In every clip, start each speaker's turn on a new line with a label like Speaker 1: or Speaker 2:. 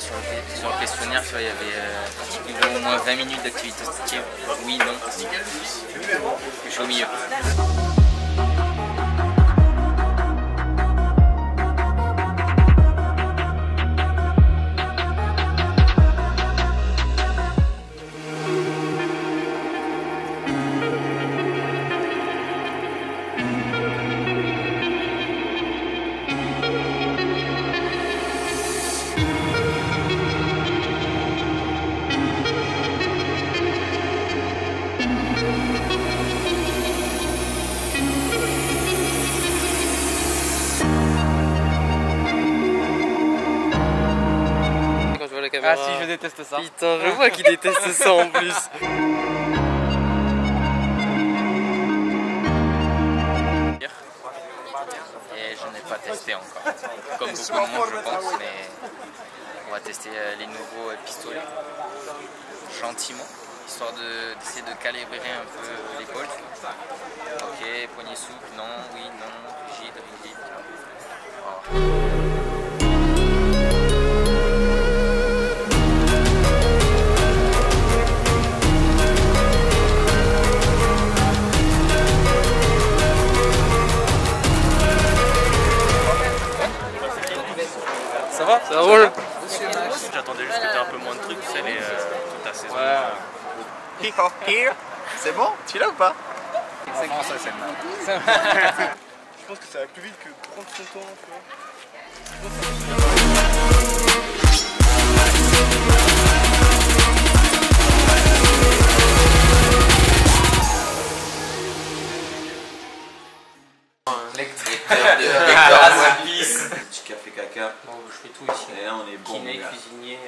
Speaker 1: sur le questionnaire, tu vois, il y avait au moins 20 minutes d'activité sportive. Oui, non. Je suis au milieu.
Speaker 2: Ah si, je déteste ça.
Speaker 3: Putain, je vois qu'il déteste ça en plus.
Speaker 1: Et je n'ai pas testé encore. Comme beaucoup de monde, je pense, mais on va tester les nouveaux pistolets gentiment, histoire d'essayer de calibrer un peu l'épaule. Ok, poignet souple, non, oui, non, rigide, rigide. Voilà.
Speaker 3: Ça va? Ça roule?
Speaker 4: J'attendais juste que tu aies un peu moins de trucs, tu sais, toute ta saison.
Speaker 2: Ouais. C'est bon? Tu l'as ou pas?
Speaker 1: C'est grand ça, celle-là.
Speaker 2: Je pense que ça va plus vite que prendre son temps, tu vois.
Speaker 5: Petit café caca.
Speaker 1: Bon, je fais tout ici.
Speaker 5: Et là on est bon.
Speaker 1: Kiné, cuisinier.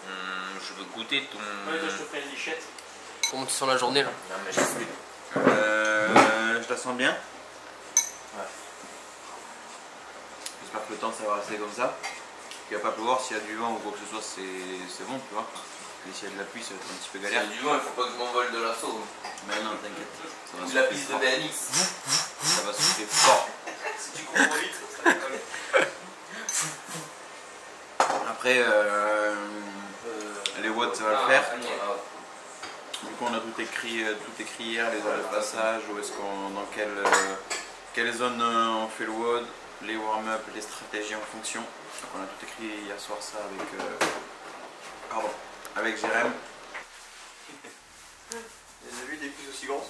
Speaker 1: Je veux goûter ton.
Speaker 4: Je te fais une lichette.
Speaker 3: Comment tu sens la journée là?
Speaker 1: Non, mais je suis.
Speaker 5: Je la sens bien.
Speaker 1: Ouais.
Speaker 5: J'espère que le temps ça va rester comme ça. Il va pas pleuvoir, s'il y a du vent ou quoi que ce soit, c'est bon, tu vois. Mais s'il y a de la pluie, ça va être un petit peu galère.
Speaker 1: Du vent, il faut pas que je m'envole de l'assaut.
Speaker 5: Mais non, t'inquiète.
Speaker 1: De la piste de BNX.
Speaker 5: Ça va souffler fort.
Speaker 4: Si tu cours trop vite, ça décolle.
Speaker 5: Après, les watts ça va le faire. Du coup on a tout écrit hier, les heures de passage, où est-ce qu'on, dans quelle zone on fait le WOD, les warm-up, les stratégies en fonction. Donc on a tout écrit hier soir ça avec Jérém.
Speaker 2: J'ai vu des plus aussi grands.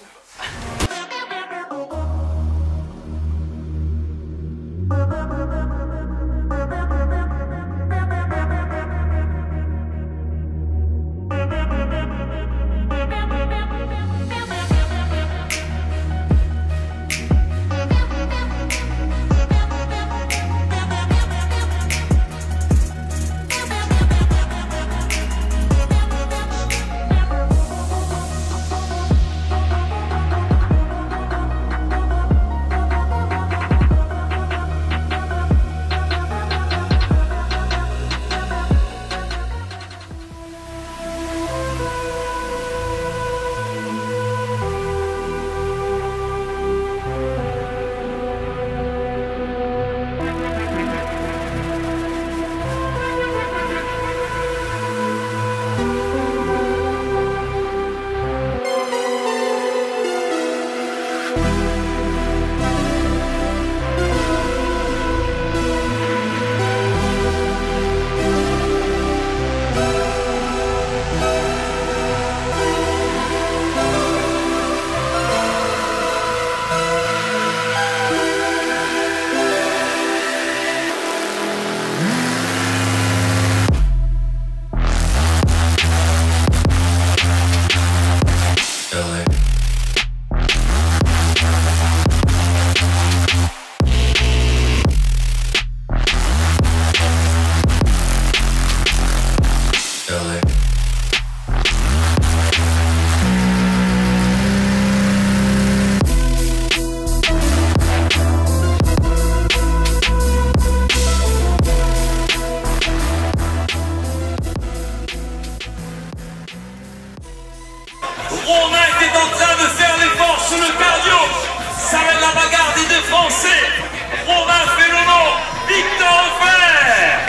Speaker 6: Romain fait le nom, Victor Offert,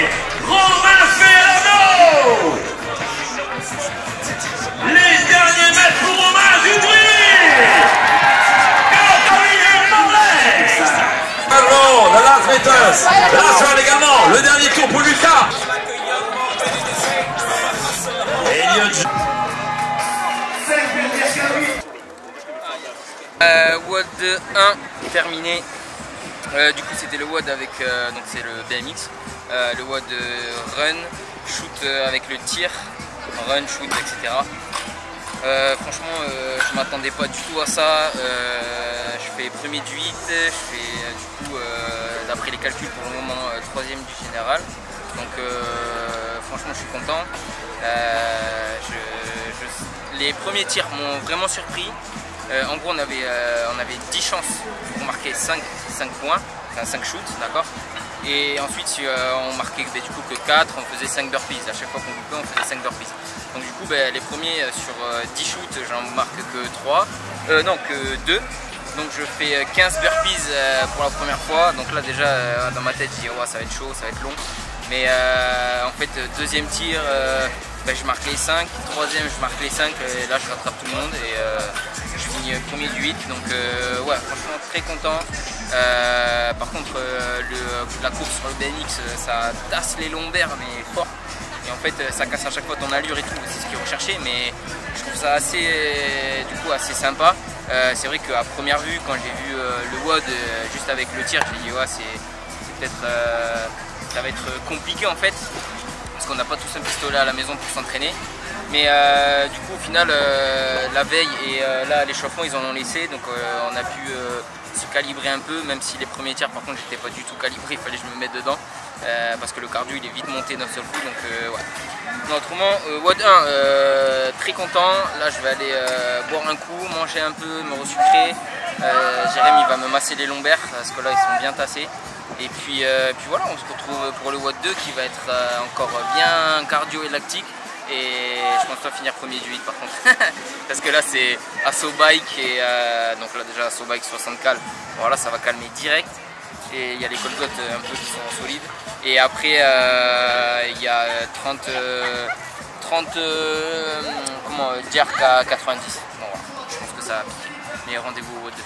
Speaker 6: Romain fait le nom.
Speaker 1: WOD 1 terminé. Du coup c'était le WOD avec donc c'est le BMX, le WOD run, shoot avec le tir, run, shoot, etc. Franchement je m'attendais pas du tout à ça. Je fais premier du 8, je fais du coup d'après les calculs pour le moment 3e du général. Donc franchement je suis content. Les premiers tirs m'ont vraiment surpris. En gros on avait 10 chances pour marquer 5 points, enfin 5 shoots, d'accord. Et ensuite on marquait du coup que 4, on faisait 5 burpees. À chaque fois qu'on coupait on faisait 5 burpees. Donc du coup les premiers sur 10 shoots j'en marque que 3, non que 2. Donc je fais 15 burpees pour la première fois. Donc là déjà dans ma tête je dis oh, ça va être chaud, ça va être long. Mais en fait deuxième tir je marque les 5, troisième je marque les 5 et là je rattrape tout le monde et je finis premier du 8. Donc ouais franchement très content. Par contre la course sur le BMX ça tasse les lombaires mais fort. Et en fait ça casse à chaque fois ton allure et tout, c'est ce qui est recherché, mais je trouve ça assez sympa. C'est vrai qu'à première vue quand j'ai vu le WOD juste avec le tir, j'ai dit ouais c'est peut-être ça va être compliqué en fait, parce qu'on n'a pas tous un pistolet à la maison pour s'entraîner. Mais du coup au final la veille et là à l'échauffement ils en ont laissé, donc on a pu se calibrer un peu, même si les premiers tirs par contre j'étais pas du tout calibré, il fallait que je me mette dedans parce que le cardio il est vite monté d'un seul coup. Donc ouais. Non, autrement WOD 1 très content. Là je vais aller boire un coup, manger un peu, me resucrer. Jérémy va me masser les lombaires parce que là ils sont bien tassés. Et puis voilà, on se retrouve pour le WOD 2 qui va être encore bien cardio et lactique. Et je pense pas finir premier du 8 par contre. Parce que là c'est Asso Bike et donc là déjà Asso Bike 60 cal. Voilà, ça va calmer direct. Et il y a les colgottes un peu qui sont solides. Et après il y a 30 jerk à 90. Bon, voilà. Je pense que ça va piquer. Mais rendez-vous au WOD 2.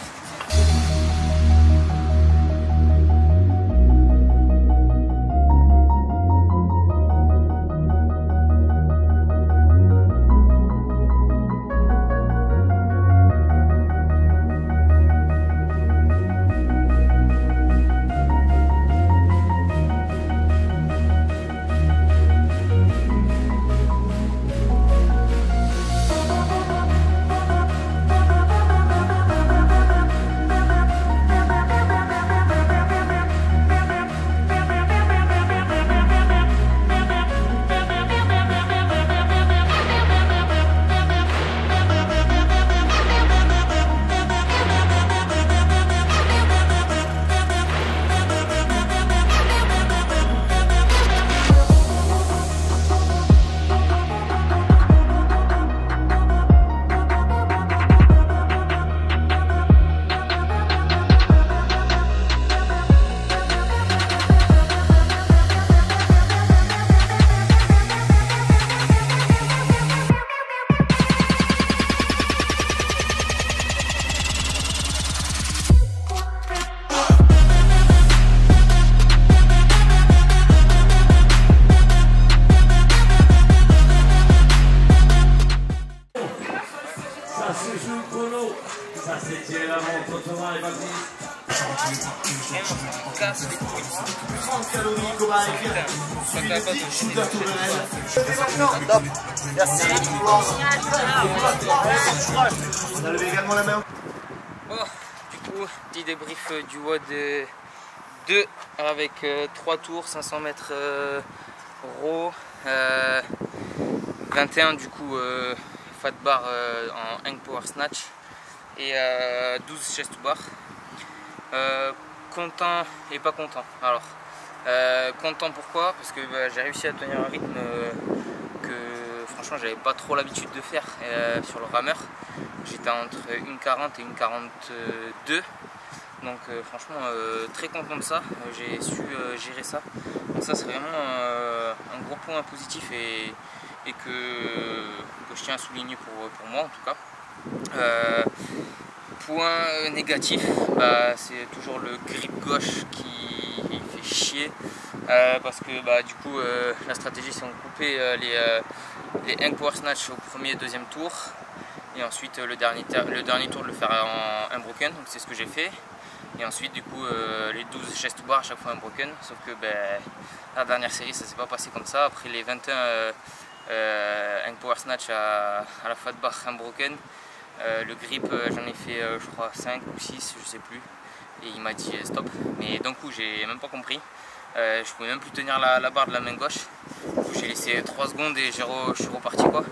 Speaker 2: Merci. On a levé également la main.
Speaker 1: Bon, du coup, petit débrief du WOD 2 avec 3 tours, 500 mètres row, 21 du coup fat bar en hang power snatch et 12 chest to bar. Content et pas content. Alors, content pourquoi? Parce que j'ai réussi à tenir un rythme que franchement j'avais pas trop l'habitude de faire sur le rameur. J'étais entre 1,40 et 1,42. Donc franchement très content de ça, j'ai su gérer ça. Donc ça c'est vraiment un gros point positif et que je tiens à souligner pour moi en tout cas. Point négatif, c'est toujours le grip gauche qui fait chier. parce que du coup la stratégie c'est on coupait les hang power snatch au premier et deuxième tour et ensuite le dernier tour de le faire en unbroken, donc c'est ce que j'ai fait. Et ensuite du coup les 12 chest to bar à chaque fois unbroken, sauf que la dernière série ça s'est pas passé comme ça. Après les 21 hang power snatch à la fat bar unbroken, le grip j'en ai fait je crois 5 ou 6, je sais plus, et il m'a dit stop, mais d'un coup j'ai même pas compris. Je pouvais même plus tenir la barre de la main gauche, j'ai laissé 3 secondes et je suis reparti quoi.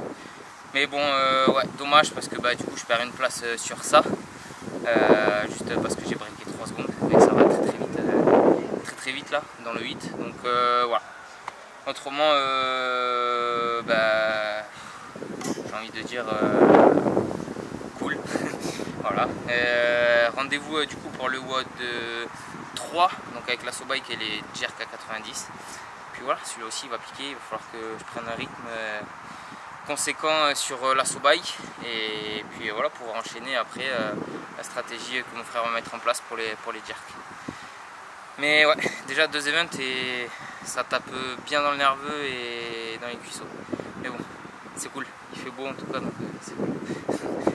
Speaker 1: Mais bon ouais, dommage parce que du coup je perds une place sur ça, juste parce que j'ai breaké 3 secondes, mais ça va très vite là dans le 8, donc voilà. Autrement j'ai envie de dire cool. Voilà. Rendez-vous du coup pour le WOD 3, donc avec la bike et les jerks à 90. Puis voilà, celui-là aussi il va piquer, il va falloir que je prenne un rythme conséquent sur la bike et puis voilà, pour enchaîner après la stratégie que mon frère va mettre en place pour les jerks. Mais ouais, déjà 2 events et ça tape bien dans le nerveux et dans les cuisseaux. Mais bon, c'est cool, il fait beau en tout cas, donc c'est cool.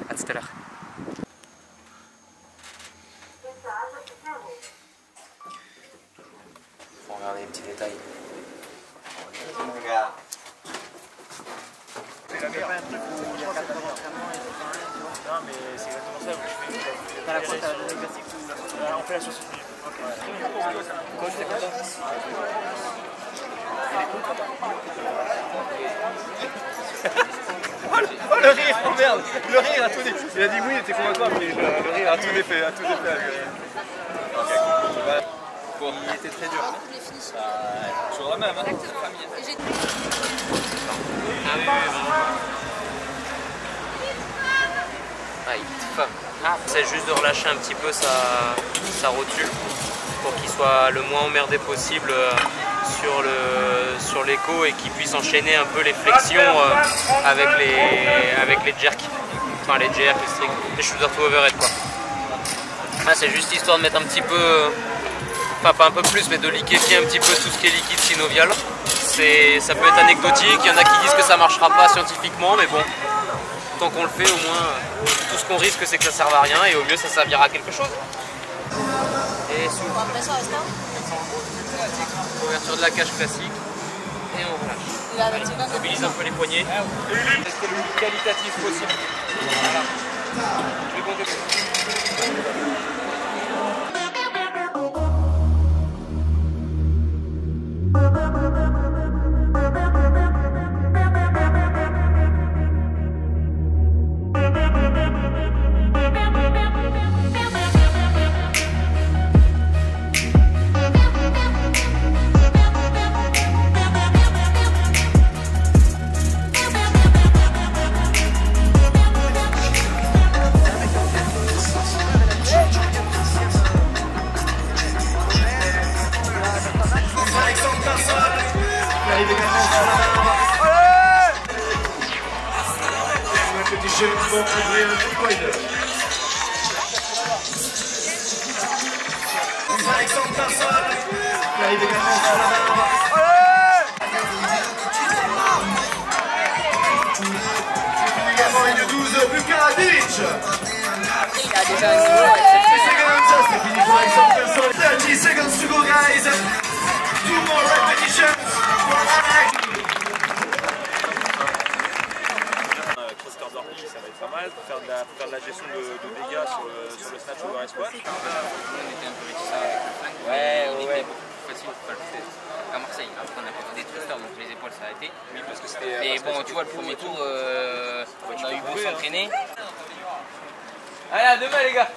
Speaker 1: A tout à l'heure. Faut regarder les petits détails. Regarde.
Speaker 2: C'est la meilleure. Non mais c'est exactement ça, je fais. T'as la fois, t'as l'exercice ou on fait la sauce. Oh le rire, oh merde, le rire a tout défait. Il a dit oui, il était convaincant, mais le rire a tout défait, Bon, il était très dur. Toujours la même, hein.
Speaker 3: C'est juste de relâcher un petit peu sa rotule pour qu'il soit le moins emmerdé possible sur l'écho et qu'il puisse enchaîner un peu les flexions avec les jerks, enfin les jerks, les strict, les shoulder to overhead quoi. Là c'est juste histoire de mettre un petit peu, enfin pas un peu plus, mais de liquéfier un petit peu tout ce qui est liquide synovial. Ça peut être anecdotique, il y en a qui disent que ça marchera pas scientifiquement, mais bon, tant qu'on le fait, au moins tout ce qu'on risque c'est que ça serve à rien et au mieux ça servira à quelque chose. Et souffle. Ouverture de la cage classique et on relâche. Allez, mobilise un peu les poignets. Restez le plus qualitatif possible. Voilà. Je vais compter.
Speaker 2: Ça va être pas mal pour faire de la gestion de dégâts sur le snatch over squat.
Speaker 1: On était un peu réticents avec le flingue, mais il était beaucoup plus facile pour le faire à Marseille. Après on a fait des thrusters, donc les épaules ça a été.
Speaker 2: Oui, parce que c'était.
Speaker 1: Et bon, tu vois, le premier tour, on a eu beau s'entraîner.
Speaker 3: Allez, à demain les gars.